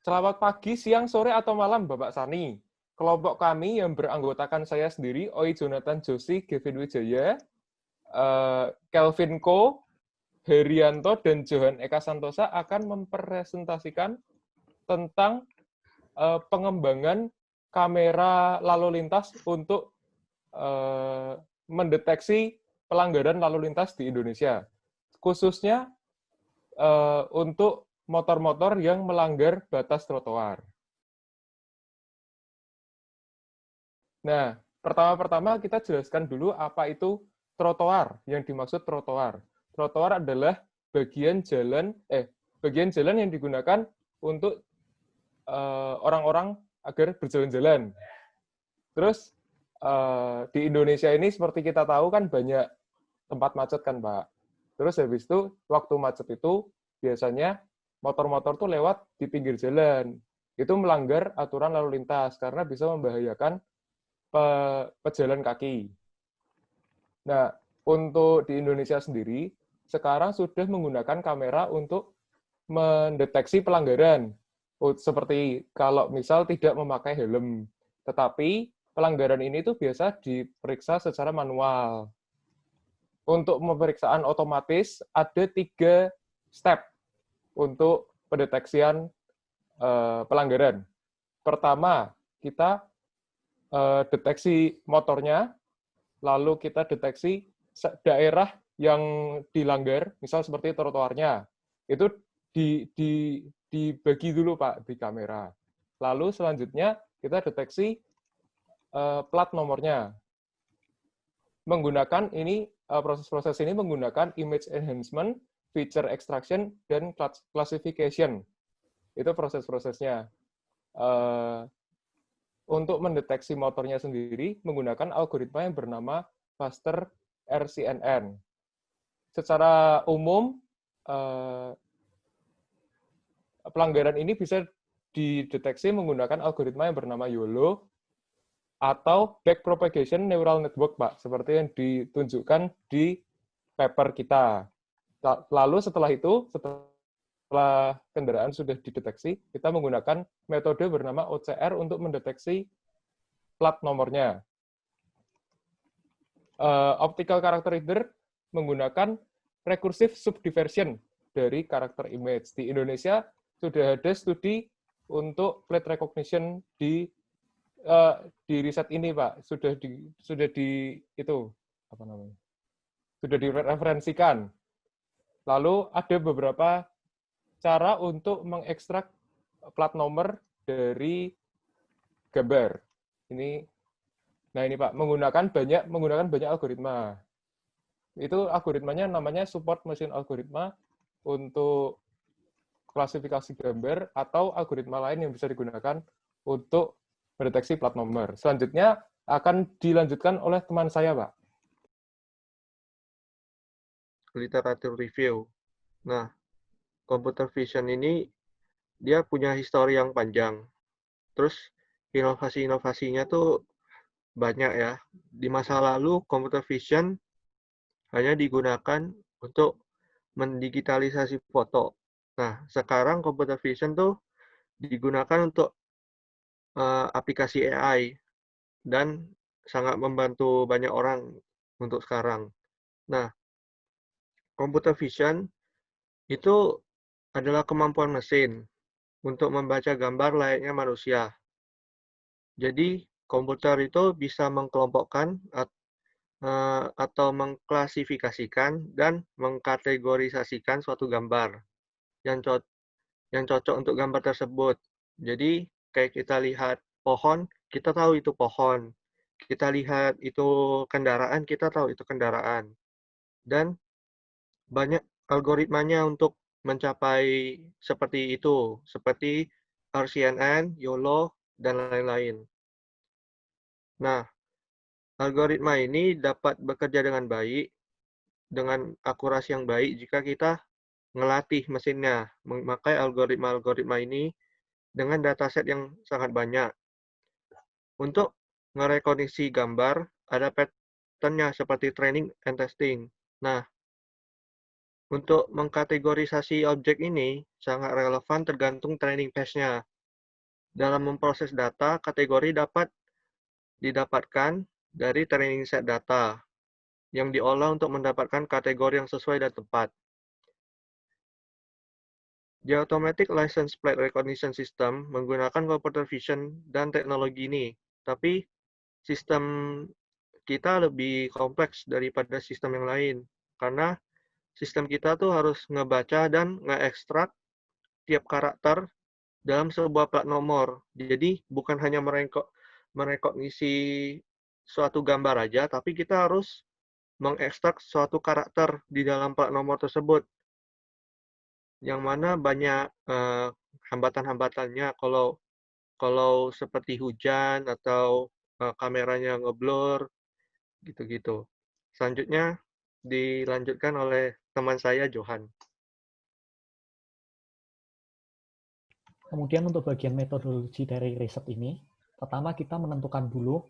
Selamat pagi, siang, sore, atau malam, Bapak Sani. Kelompok kami yang beranggotakan saya sendiri, Oi Jonathan Joshi, Kevin Wijaya, Kelvin Ko, Herianto, dan Johan Eka Santosa akan mempresentasikan tentang pengembangan kamera lalu lintas untuk mendeteksi pelanggaran lalu lintas di Indonesia. Khususnya untuk motor-motor yang melanggar batas trotoar. Nah, pertama-pertama kita jelaskan dulu apa itu trotoar, yang dimaksud trotoar. Trotoar adalah bagian jalan yang digunakan untuk orang-orang agar berjalan-jalan. Terus di Indonesia ini seperti kita tahu kan banyak tempat macet kan, Pak. Terus habis itu waktu macet itu biasanya motor-motor tuh lewat di pinggir jalan. Itu melanggar aturan lalu lintas karena bisa membahayakan pejalan kaki. Nah, untuk di Indonesia sendiri, sekarang sudah menggunakan kamera untuk mendeteksi pelanggaran. Seperti kalau misal tidak memakai helm. Tetapi pelanggaran ini tuh biasa diperiksa secara manual. Untuk pemeriksaan otomatis ada 3 step untuk pendeteksian pelanggaran. Pertama, kita deteksi motornya, lalu kita deteksi daerah yang dilanggar, misal seperti trotoarnya. Itu dibagi dulu, Pak, di kamera. Lalu selanjutnya kita deteksi plat nomornya. Menggunakan ini proses-proses ini menggunakan image enhancement, feature extraction, dan classification. Itu proses-prosesnya. Untuk mendeteksi motornya sendiri menggunakan algoritma yang bernama Faster RCNN. Secara umum, pelanggaran ini bisa dideteksi menggunakan algoritma yang bernama YOLO atau Backpropagation Neural Network, Pak, seperti yang ditunjukkan di paper kita. Lalu setelah itu, setelah kendaraan sudah dideteksi, kita menggunakan metode bernama OCR untuk mendeteksi plat nomornya. Optical Character Reader menggunakan recursive subdiversion dari karakter image. Di Indonesia sudah ada studi untuk plate recognition di riset ini, Pak. Sudah direferensikan. Lalu ada beberapa cara untuk mengekstrak plat nomor dari gambar. Nah ini Pak, menggunakan banyak algoritma. Itu algoritmanya namanya support machine algoritma untuk klasifikasi gambar atau algoritma lain yang bisa digunakan untuk mendeteksi plat nomor. Selanjutnya akan dilanjutkan oleh teman saya, Pak. Literatur review. Nah, computer vision ini dia punya histori yang panjang. Terus inovasi-inovasinya tuh banyak ya. Di masa lalu computer vision hanya digunakan untuk mendigitalisasi foto. Nah, sekarang computer vision tuh digunakan untuk aplikasi AI dan sangat membantu banyak orang untuk sekarang. Nah, computer vision itu adalah kemampuan mesin untuk membaca gambar layaknya manusia. Jadi, komputer itu bisa mengkelompokkan atau mengklasifikasikan dan mengkategorisasikan suatu gambar yang cocok untuk gambar tersebut. Jadi, kayak kita lihat pohon, kita tahu itu pohon. Kita lihat itu kendaraan, kita tahu itu kendaraan. Dan banyak algoritmanya untuk mencapai seperti itu, seperti RCNN, YOLO, dan lain-lain. Nah, algoritma ini dapat bekerja dengan baik, dengan akurasi yang baik jika kita ngelatih mesinnya, memakai algoritma-algoritma ini dengan dataset yang sangat banyak. Untuk ngerekognisi gambar, ada pattern-nya seperti training and testing. Nah, untuk mengkategorisasi objek ini sangat relevan tergantung training phase-nya. Dalam memproses data, kategori dapat didapatkan dari training set data yang diolah untuk mendapatkan kategori yang sesuai dan tepat. The Automatic License Plate Recognition System menggunakan computer vision dan teknologi ini, tapi sistem kita lebih kompleks daripada sistem yang lain, karena sistem kita tuh harus ngebaca dan ngeekstrak tiap karakter dalam sebuah plat nomor. Jadi bukan hanya merekognisi suatu gambar aja, tapi kita harus mengekstrak suatu karakter di dalam plat nomor tersebut. Yang mana banyak hambatan-hambatannya kalau seperti hujan atau kameranya ngeblur gitu-gitu. Selanjutnya dilanjutkan oleh teman saya Johan. Kemudian untuk bagian metodologi dari riset ini, pertama kita menentukan dulu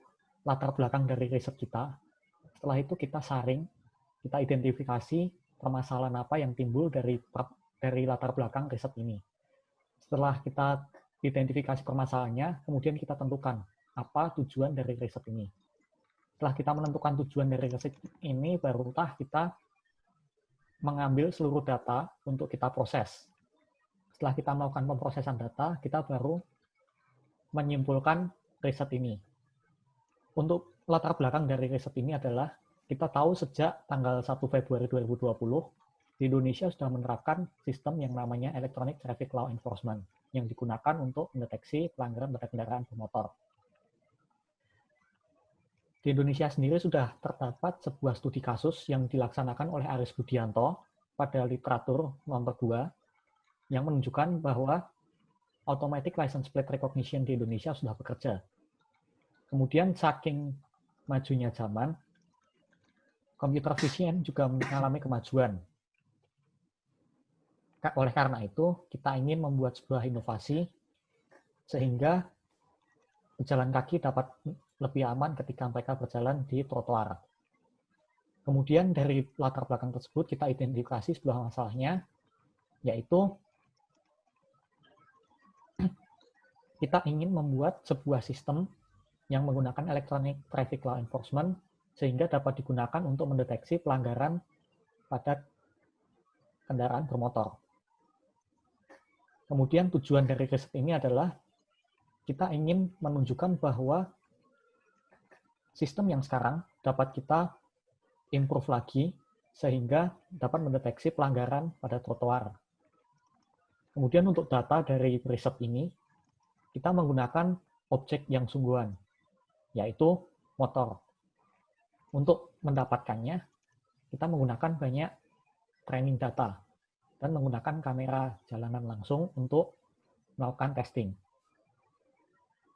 latar belakang dari riset kita. Setelah itu kita saring, kita identifikasi permasalahan apa yang timbul dari latar belakang riset ini. Setelah kita identifikasi permasalahannya, kemudian kita tentukan apa tujuan dari riset ini. Setelah kita menentukan tujuan dari riset ini, barulah kita mengambil seluruh data untuk kita proses. Setelah kita melakukan pemrosesan data, kita baru menyimpulkan riset ini. Untuk latar belakang dari riset ini adalah kita tahu sejak tanggal 1 Februari 2020, di Indonesia sudah menerapkan sistem yang namanya Electronic Traffic Law Enforcement yang digunakan untuk mendeteksi pelanggaran pada kendaraan bermotor. Di Indonesia sendiri sudah terdapat sebuah studi kasus yang dilaksanakan oleh Aris Budianto pada literatur nomor 2 yang menunjukkan bahwa Automatic License Plate Recognition di Indonesia sudah bekerja. Kemudian saking majunya zaman, computer vision juga mengalami kemajuan. Oleh karena itu, kita ingin membuat sebuah inovasi sehingga pejalan kaki dapat lebih aman ketika mereka berjalan di trotoar. Kemudian dari latar belakang tersebut kita identifikasi sebuah masalahnya, yaitu kita ingin membuat sebuah sistem yang menggunakan Electronic Traffic Law Enforcement sehingga dapat digunakan untuk mendeteksi pelanggaran pada kendaraan bermotor. Kemudian tujuan dari riset ini adalah kita ingin menunjukkan bahwa sistem yang sekarang dapat kita improve lagi sehingga dapat mendeteksi pelanggaran pada trotoar. Kemudian untuk data dari riset ini, kita menggunakan objek yang sungguhan, yaitu motor. Untuk mendapatkannya, kita menggunakan banyak training data dan menggunakan kamera jalanan langsung untuk melakukan testing.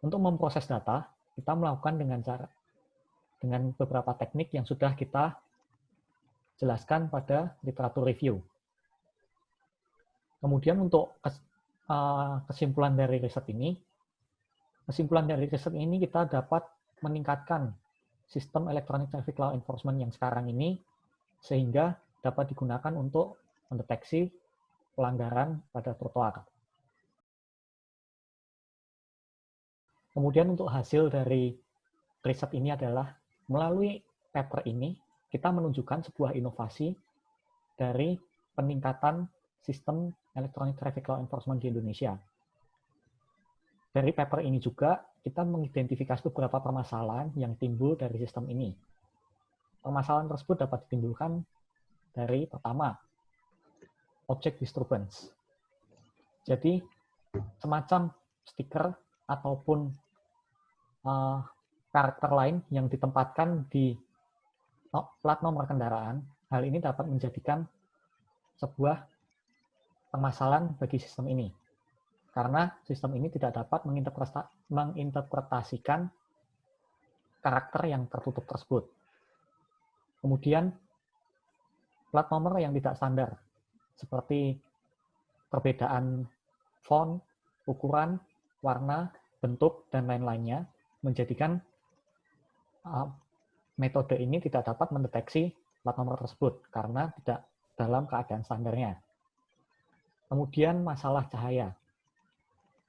Untuk memproses data, kita melakukan dengan beberapa teknik yang sudah kita jelaskan pada literatur review. Kemudian untuk kesimpulan dari riset ini kita dapat meningkatkan sistem Electronic Traffic Law Enforcement yang sekarang ini sehingga dapat digunakan untuk mendeteksi pelanggaran pada trotoar. Kemudian untuk hasil dari riset ini adalah melalui paper ini kita menunjukkan sebuah inovasi dari peningkatan sistem Electronic Traffic Law Enforcement di Indonesia. Dari paper ini juga kita mengidentifikasi beberapa permasalahan yang timbul dari sistem ini. Permasalahan tersebut dapat ditimbulkan dari pertama, object disturbance. Jadi semacam stiker ataupun karakter lain yang ditempatkan di plat nomor kendaraan, hal ini dapat menjadikan sebuah permasalahan bagi sistem ini. Karena sistem ini tidak dapat menginterpretasikan karakter yang tertutup tersebut. Kemudian, plat nomor yang tidak standar, seperti perbedaan font, ukuran, warna, bentuk, dan lain-lainnya, menjadikan metode ini tidak dapat mendeteksi plat nomor tersebut karena tidak dalam keadaan standarnya. Kemudian masalah cahaya.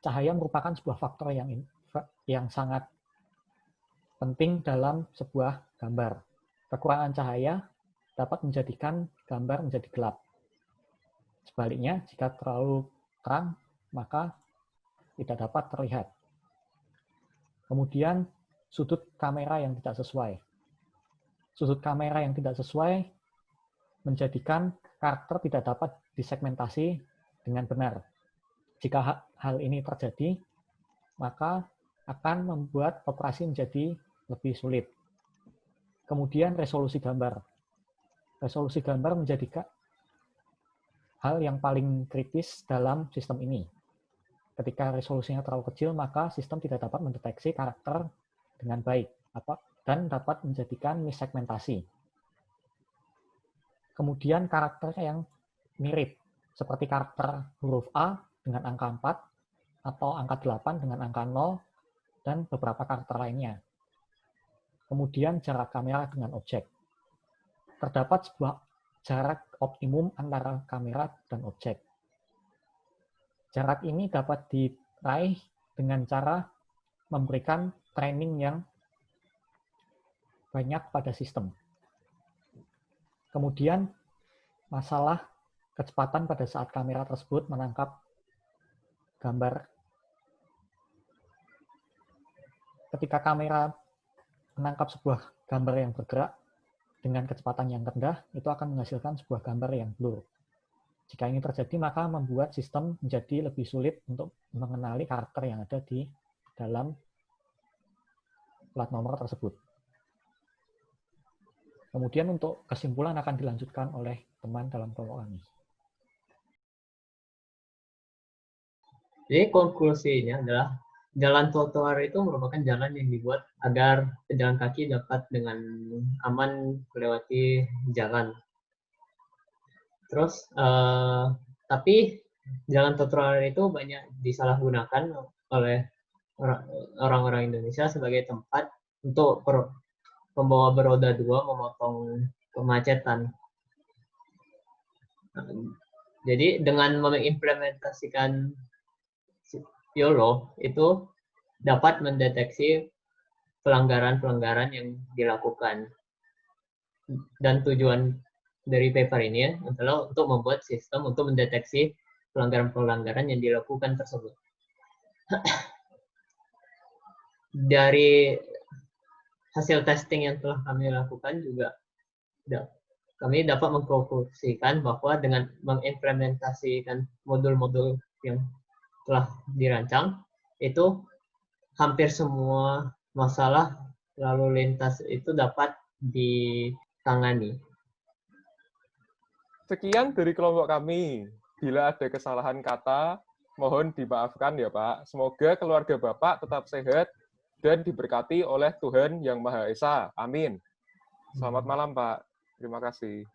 cahaya merupakan sebuah faktor yang sangat penting dalam sebuah gambar. Kekurangan cahaya dapat menjadikan gambar menjadi gelap. Sebaliknya, jika terlalu terang, maka tidak dapat terlihat. Kemudian, sudut kamera yang tidak sesuai. Sudut kamera yang tidak sesuai menjadikan karakter tidak dapat disegmentasi dengan benar. Jika hal ini terjadi, maka akan membuat operasi menjadi lebih sulit. Kemudian resolusi gambar. Resolusi gambar menjadi hal yang paling kritis dalam sistem ini. Ketika resolusinya terlalu kecil, maka sistem tidak dapat mendeteksi karakter dengan baik dan dapat menjadikan missegmentasi. Kemudian karakter yang mirip, seperti karakter huruf A dengan angka 4, atau angka 8 dengan angka 0, dan beberapa karakter lainnya. Kemudian jarak kamera dengan objek. Terdapat sebuah jarak optimum antara kamera dan objek. Jarak ini dapat diraih dengan cara memberikan training yang banyak pada sistem. Kemudian masalah kecepatan pada saat kamera tersebut menangkap gambar. Ketika kamera menangkap sebuah gambar yang bergerak dengan kecepatan yang rendah, itu akan menghasilkan sebuah gambar yang blur. Jika ini terjadi, maka membuat sistem menjadi lebih sulit untuk mengenali karakter yang ada di dalam plat nomor tersebut. Kemudian untuk kesimpulan akan dilanjutkan oleh teman dalam kelompok kami. Jadi konklusinya adalah jalan trotoar itu merupakan jalan yang dibuat agar pejalan kaki dapat dengan aman melewati jalan. Terus, tapi jalan trotoar itu banyak disalahgunakan oleh orang-orang Indonesia sebagai tempat untuk pembawa beroda dua memotong kemacetan. Jadi dengan mengimplementasikan YOLO itu dapat mendeteksi pelanggaran-pelanggaran yang dilakukan. Dan tujuan dari paper ini adalah untuk membuat sistem untuk mendeteksi pelanggaran-pelanggaran yang dilakukan tersebut. Dari hasil testing yang telah kami lakukan juga, kami dapat mengkonklusikan bahwa dengan mengimplementasikan modul-modul yang telah dirancang, itu hampir semua masalah lalu lintas itu dapat ditangani. Sekian dari kelompok kami. Bila ada kesalahan kata, mohon dimaafkan ya Pak. Semoga keluarga Bapak tetap sehat dan diberkati oleh Tuhan Yang Maha Esa. Amin. Selamat malam Pak. Terima kasih.